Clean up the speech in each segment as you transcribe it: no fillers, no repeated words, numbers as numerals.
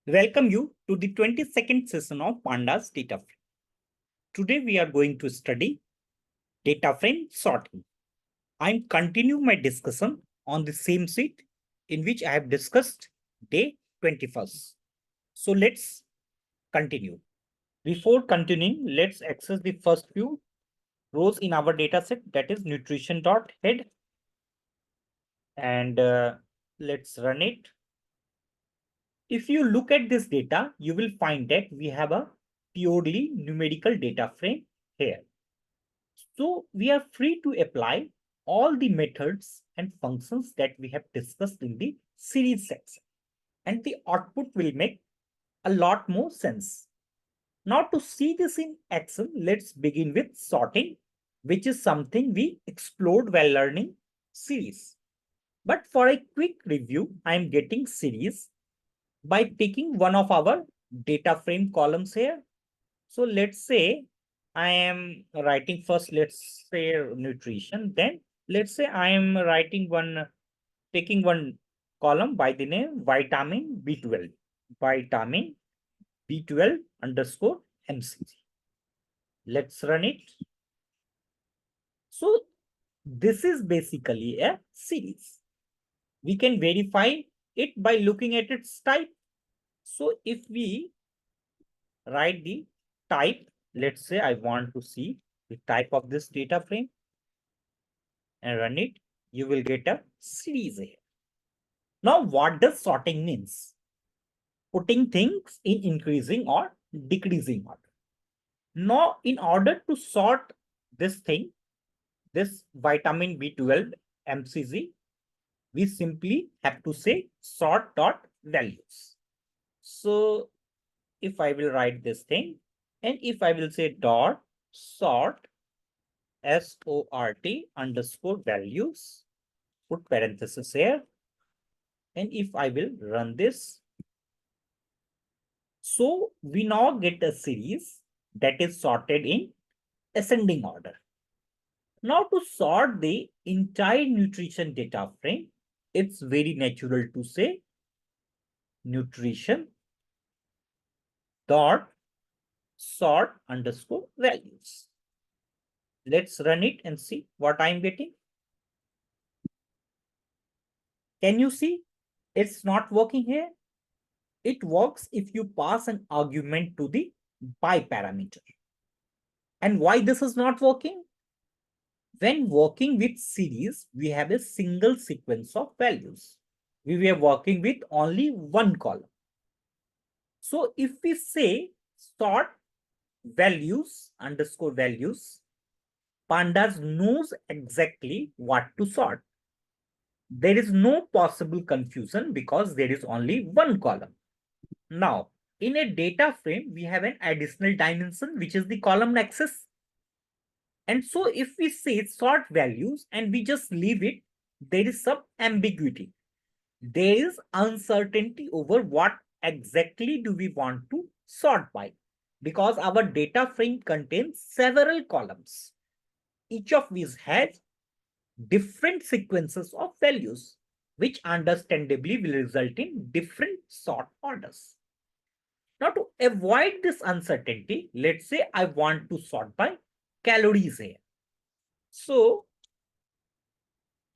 Welcome you to the 22nd session of Pandas DataFrame. Today we are going to study data frame sorting. I'm continuing my discussion on the same sheet in which I have discussed day 21st. So let's continue. Before continuing, let's access the first few rows in our dataset, that is nutrition.head, and let's run it. If you look at this data, you will find that we have a purely numerical data frame here. So we are free to apply all the methods and functions that we have discussed in the series section, and the output will make a lot more sense. Now to see this in action, let's begin with sorting, which is something we explored while learning series. But for a quick review, I am getting series by taking one of our data frame columns here. So let's say I am writing first, let's say nutrition. Then let's say I am writing taking one column by the name vitamin B12, vitamin B12 underscore MCG. Let's run it. So this is basically a series. We can verify it by looking at its type. So if we write the type, let's say I want to see the type of this data frame and run it, you will get a series here. Now, what does sorting means? Putting things in increasing or decreasing order. Now, in order to sort this thing, this vitamin B12 MCG, we simply have to say sort dot values. So if I will write this thing, and if I will say dot sort SORT underscore values, put parenthesis here, and if I will run this, so we now get a series that is sorted in ascending order. Now to sort the entire nutrition data frame, it's very natural to say nutrition dot sort underscore values. Let's run it and see what I'm getting. Can you see it's not working here? It works if you pass an argument to the by parameter. And why this is not working? When working with series, we have a single sequence of values. We were working with only one column. So if we say sort values underscore values, Pandas knows exactly what to sort. There is no possible confusion because there is only one column. Now, in a data frame, we have an additional dimension, which is the column axis. And so if we say sort values and we just leave it, there is some ambiguity. There is uncertainty over what exactly do we want to sort by, because our data frame contains several columns. Each of these has different sequences of values, which understandably will result in different sort orders. Now, to avoid this uncertainty, let's say I want to sort by calories here. So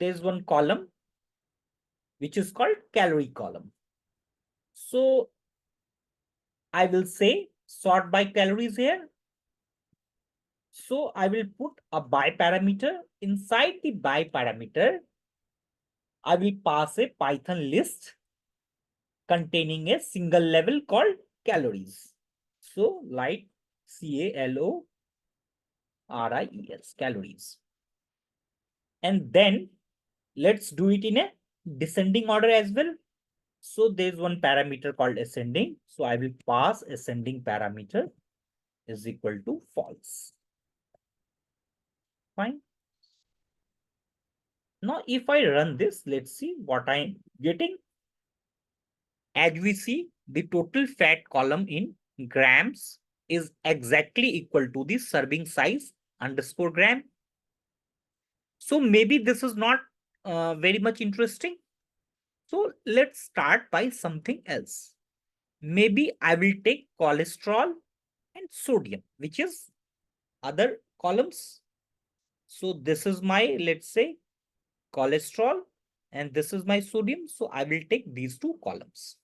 there's one column which is called calorie column. So I will say sort by calories here. So I will put a by parameter. Inside the by parameter, I will pass a Python list containing a single level called calories. So like CALORIES, calories. And then let's do it in a descending order as well. So there's one parameter called ascending. So I will pass ascending parameter is equal to false. Fine. Now, if I run this, let's see what I'm getting. As we see, the total fat column in grams is exactly equal to the serving size underscore gram. So maybe this is not very much interesting. So let's start by something else. maybe I will take cholesterol and sodium, which is other columns. So this is my, let's say, cholesterol, and this is my sodium. So I will take these two columns.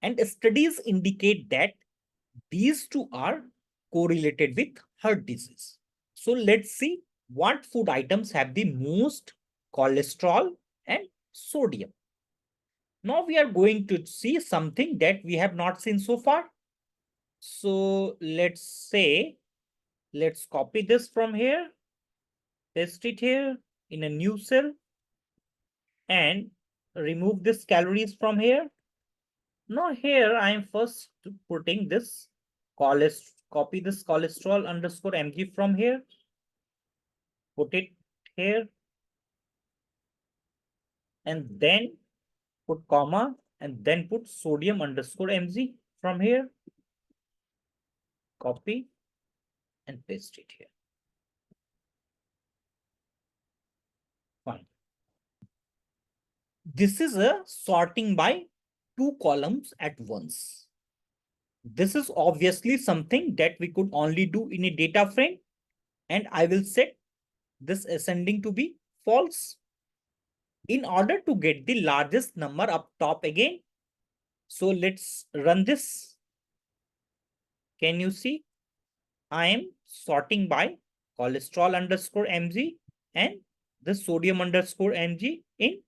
And studies indicate that these two are correlated with heart disease. So let's see what food items have the most cholesterol and sodium. Now we are going to see something that we have not seen so far. So let's say, let's copy this from here, paste it here in a new cell, and remove this calories from here. Now here I am first putting this copy this cholesterol underscore mg from here, put it here, and then put comma, and then put sodium underscore mg from here, copy and paste it here. Fine. This is a sorting by two columns at once. This is obviously something that we could only do in a data frame, and I will set this ascending to be false in order to get the largest number up top again. So let's run this. Can you see? I am sorting by cholesterol underscore mg and the sodium underscore mg in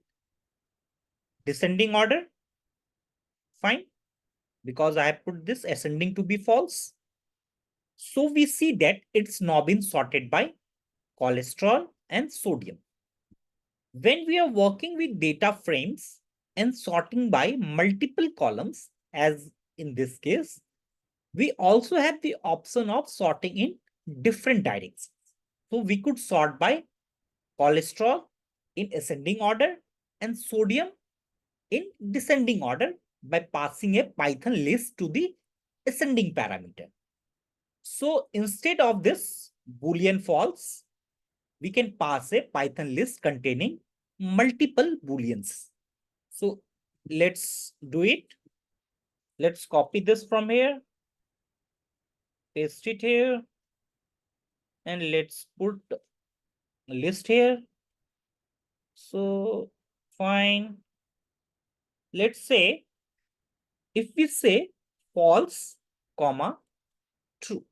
descending order. Fine, because I have put this ascending to be false. So we see that it's now been sorted by cholesterol and sodium. When we are working with data frames and sorting by multiple columns, as in this case, we also have the option of sorting in different directions. So we could sort by cholesterol in ascending order and sodium in descending order by passing a Python list to the ascending parameter. So instead of this Boolean false, we can pass a Python list containing multiple Booleans. So let's do it. Let's copy this from here, paste it here, and let's put a list here. So fine. Let's say if we say false, comma, true.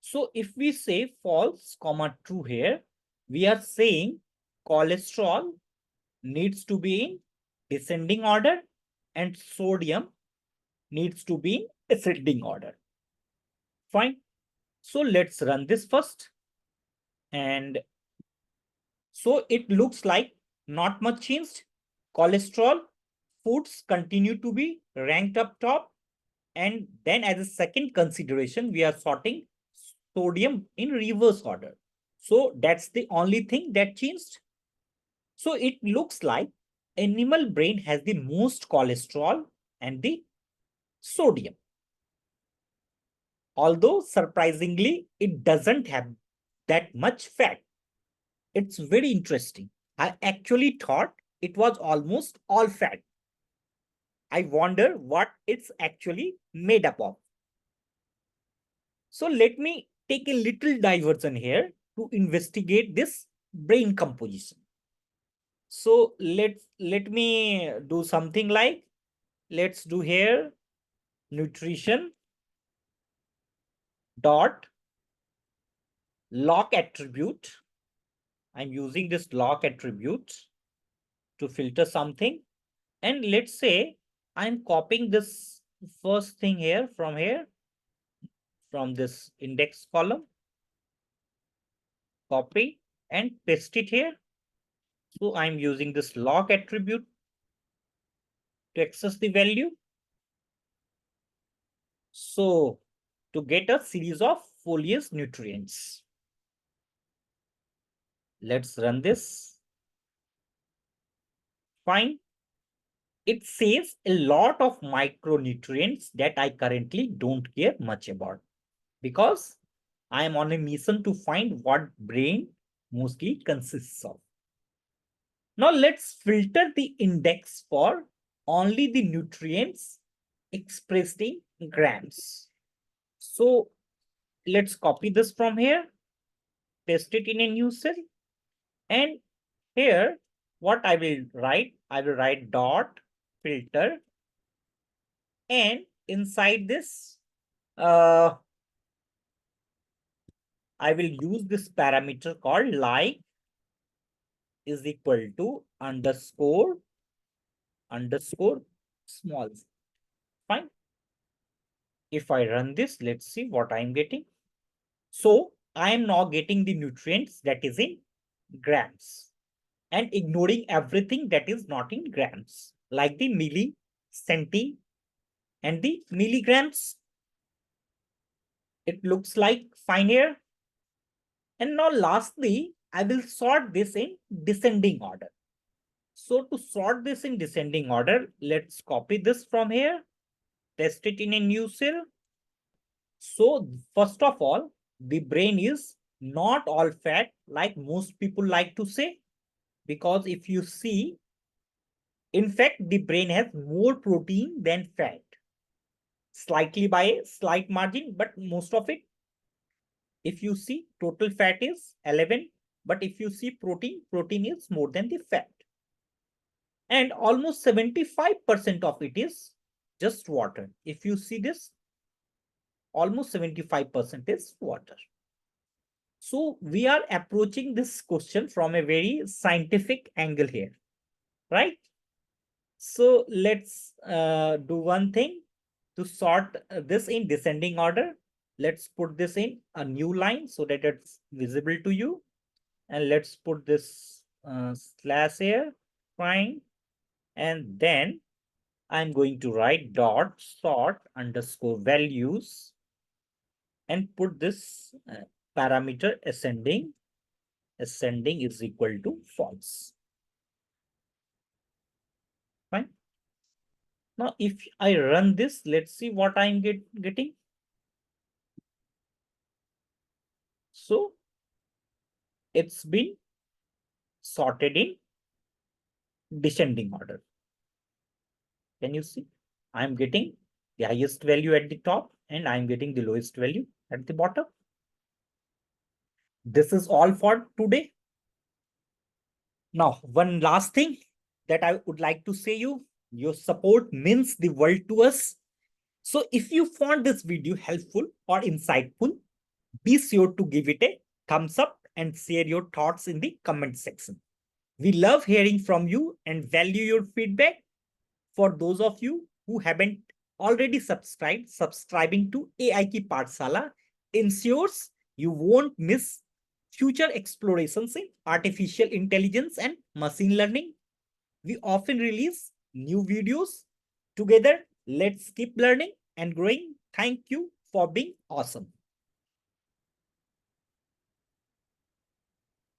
So if we say false, comma, true here, we are saying cholesterol needs to be in descending order and sodium needs to be in ascending order. Fine. So let's run this first. And so it looks like not much changed. Cholesterol foods continue to be ranked up top. And then as a second consideration, we are sorting sodium in reverse order. So that's the only thing that changed. So it looks like animal brain has the most cholesterol and the sodium. Although surprisingly, it doesn't have that much fat. It's very interesting. I actually thought it was almost all fat. I wonder what it's actually made up of. So let me take a little diversion here to investigate this brain composition. So let me do something like, let's do here nutrition dot lock attribute. I'm using this lock attribute to filter something. And let's say I'm copying this first thing here, from this index column, copy and paste it here. So I'm using this lock attribute to access the value. So to get a series of foliage nutrients. Let's run this. Fine. It says a lot of micronutrients that I currently don't care much about, because I am on a mission to find what brain mostly consists of. Now let's filter the index for only the nutrients expressed in grams. So let's copy this from here, paste it in a new cell, and here what I will write dot filter, and inside this I will use this parameter called like is equal to underscore small. Fine. If I run this, let's see what I'm getting. So I am now getting the nutrients that is in grams and ignoring everything that is not in grams, like the milli, centi, and the milligrams. It looks like fine here. And now lastly, I will sort this in descending order. So to sort this in descending order, let's copy this from here, paste it in a new cell. So first of all, the brain is not all fat like most people like to say, because if you see, in fact, the brain has more protein than fat, slightly by a slight margin, but most of it, if you see, total fat is 11, but if you see protein is more than the fat. And almost 75% of it is just water. If you see this, almost 75% is water. So we are approaching this question from a very scientific angle here, right? So let's do one thing to sort this in descending order. Let's put this in a new line so that it's visible to you. And let's put this slash here, fine. And then I'm going to write dot sort underscore values and put this parameter ascending is equal to false. Fine. Now, if I run this, let's see what I'm getting. So it's been sorted in descending order. Can you see? I'm getting the highest value at the top and I'm getting the lowest value at the bottom. This is all for today. Now, one last thing that I would like to say you, your support means the world to us. So if you found this video helpful or insightful, be sure to give it a thumbs up and share your thoughts in the comment section. We love hearing from you and value your feedback. For those of you who haven't already subscribed, subscribing to AI Ki Pathshala ensures you won't miss future explorations in artificial intelligence and machine learning. We often release new videos. Together, let's keep learning and growing. Thank you for being awesome.